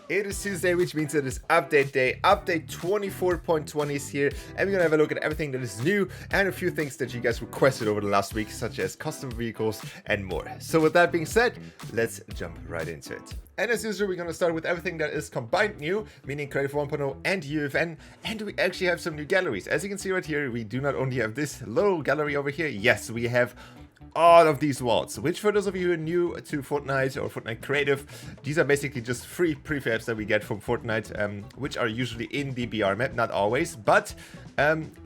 It is Tuesday, which means it is update day. Update 24.20 is here, and we're gonna have a look at everything that is new and a few things that you guys requested over the last week, such as custom vehicles and more. So with that being said, let's jump right into it. And as usual, we're gonna start with everything that is combined new, meaning Creative 1.0 and UEFN, and we actually have some new galleries. As you can see right here, we do not only have this little gallery over here, yes, we have all of these walls, which for those of you who are new to Fortnite or Fortnite Creative, these are basically just free prefabs that we get from Fortnite, which are usually in the BR map, not always, but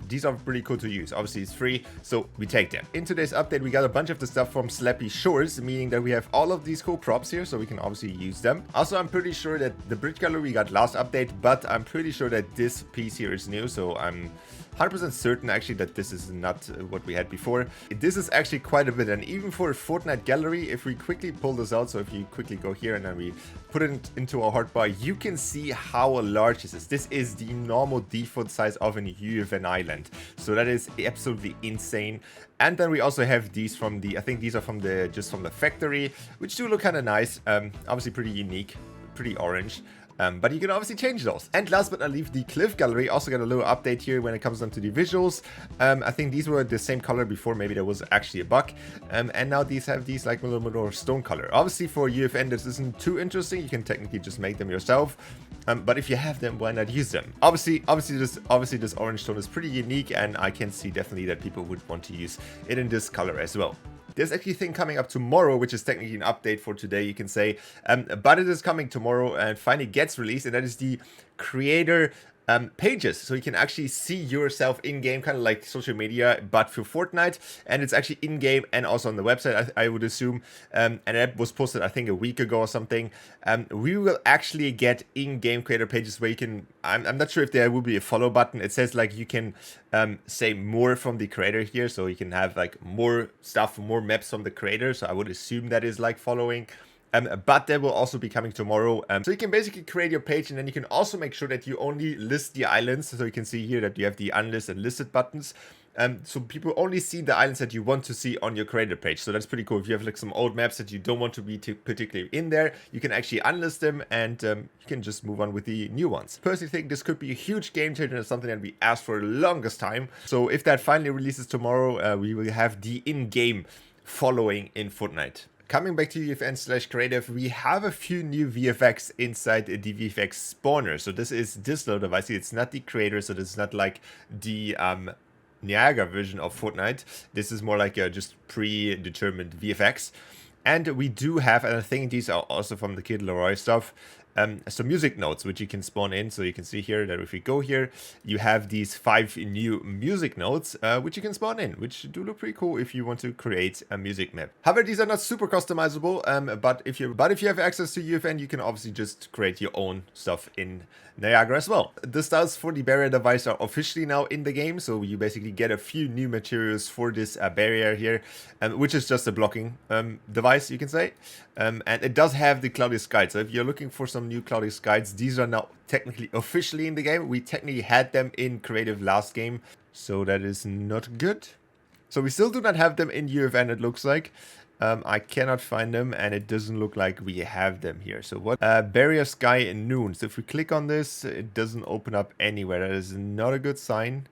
these are pretty cool to use. Obviously it's free, so we take them. In today's update, we got a bunch of the stuff from Slappy Shores, meaning that we have all of these cool props here, so we can obviously use them. Also, I'm pretty sure that the bridge gallery we got last update, but I'm pretty sure that this piece here is new, so I'm 100% certain actually that this is not what we had before. This is actually quite a bit, and even for a Fortnite gallery, if we quickly pull this out, so if you quickly go here and then we put it into our hotbar, you can see how large this is. This is the normal default size of an uefn island, so that is absolutely insane. And then we also have these from the, I think these are from the, just from the factory, which do look kind of nice, obviously pretty unique, pretty orange. But you can obviously change those. And last but not least, the cliff gallery also got a little update here when it comes down to the visuals. I think these were the same color before, maybe there was actually a bug. And now these have these like a little bit more stone color. Obviously for UFN this isn't too interesting, you can technically just make them yourself. But if you have them, why not use them? Obviously this orange tone is pretty unique, and I can see definitely that people would want to use it in this color as well. There's actually a thing coming up tomorrow, which is technically an update for today, you can say. But it is coming tomorrow and finally gets released, and that is the creator pages. So you can actually see yourself in-game, kind of like social media, but for Fortnite. And it's actually in-game and also on the website, I would assume. And that was posted, I think, a week ago or something. We will actually get in-game creator pages where you can... I'm not sure if there will be a follow button. It says like you can say more from the creator here. So you can have like more stuff, more maps from the creator. So I would assume that is like following. But that will also be coming tomorrow. So you can basically create your page, and then you can also make sure that you only list the islands. So you can see here that you have the unlisted and listed buttons. So people only see the islands that you want to see on your creator page. So that's pretty cool. If you have like some old maps that you don't want to be particularly in there, you can actually unlist them, and you can just move on with the new ones. Personally think this could be a huge game changer, and something that we asked for the longest time. So if that finally releases tomorrow, we will have the in-game following in Fortnite. Coming back to uefn/creative, we have a few new VFX inside the VFX spawner. So this is this little device. It's not the creator, so this is not like the Niagara version of Fortnite. This is more like a just predetermined VFX. And we do have, and I think these are also from the Kid Leroy stuff, some music notes which you can spawn in. So you can see here that if we go here, you have these 5 new music notes which you can spawn in, which do look pretty cool if you want to create a music map. However, these are not super customizable, but if you have access to UFN, you can obviously just create your own stuff in Niagara as well. The styles for the barrier device are officially now in the game, so you basically get a few new materials for this barrier here, which is just a blocking device, you can say. And it does have the cloudiest guide, so if you're looking for some new cloudiest guides, these are now technically officially in the game. We technically had them in creative last game, so that is not good. So we still do not have them in UFN, it looks like. I cannot find them, and it doesn't look like we have them here. So what? Barrier Sky and Noon. So if we click on this, it doesn't open up anywhere. That is not a good sign.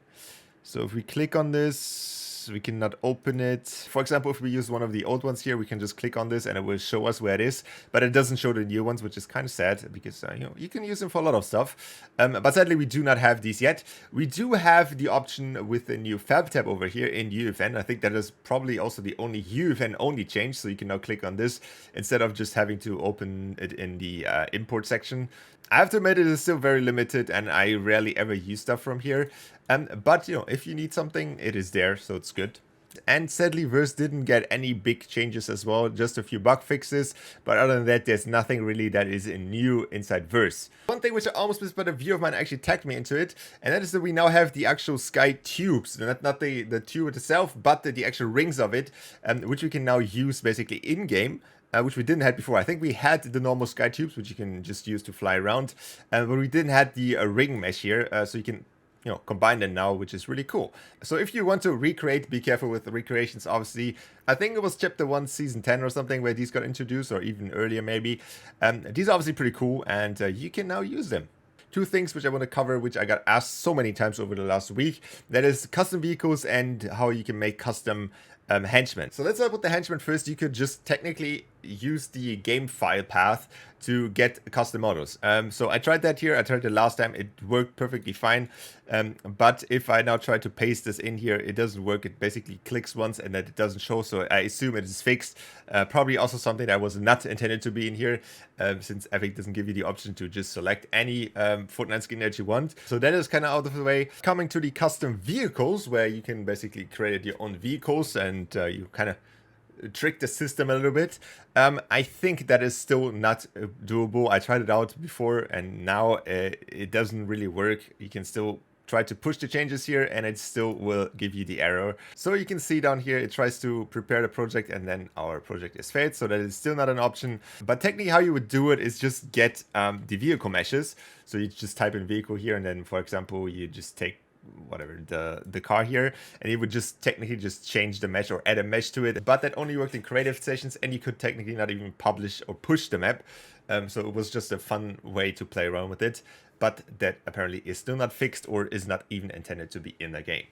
So if we click on this, we cannot open it. For example, if we use one of the old ones here, we can just click on this and it will show us where it is, but it doesn't show the new ones, which is kind of sad because you know, you can use them for a lot of stuff. But sadly we do not have these yet. We do have the option with the new Fab tab over here in UFN. I think that is probably also the only UFN only change, so you can now click on this instead of just having to open it in the import section. I have to admit it is still very limited, and I rarely ever use stuff from here. But you know, if you need something, it is there, so it's good. And sadly, Verse didn't get any big changes as well, just a few bug fixes. But other than that, there's nothing really that is new inside Verse. One thing which I almost missed, but a viewer of mine actually tagged me into it, and that is that we now have the actual sky tubes. Not the tube itself, but the actual rings of it, which we can now use basically in-game. Which we didn't have before. I think we had the normal sky tubes, which you can just use to fly around, but we didn't have the ring mesh here, so you can combine them now, which is really cool. So if you want to recreate, be careful with the recreations. Obviously, I think it was chapter 1 season 10 or something where these got introduced, or even earlier maybe. These are obviously pretty cool, and you can now use them. Two things which I want to cover, which I got asked so many times over the last week. That is custom vehicles and how you can make custom henchmen. So let's start with the henchmen first. You could just technically use the game file path to get custom models. So I tried that here. I tried it last time. It worked perfectly fine. But if I now try to paste this in here, it doesn't work. It basically clicks once and then it doesn't show. So I assume it is fixed. Probably also something that was not intended to be in here, since Epic doesn't give you the option to just select any Fortnite skin that you want. So that is kind of out of the way. Coming to the custom vehicles, where you can basically create your own vehicles and you kind of trick the system a little bit. I think that is still not doable. I tried it out before and now it doesn't really work. You can still try to push the changes here and it still will give you the error. So you can see down here it tries to prepare the project and then our project is failed, so that is still not an option. But technically how you would do it is just get the vehicle meshes. So you just type in vehicle here and then, for example, you just take whatever the car here and it would just technically just change the mesh or add a mesh to it. But that only worked in creative sessions and you could technically not even publish or push the map. So it was just a fun way to play around with it, but that apparently is still not fixed or is not even intended to be in the game.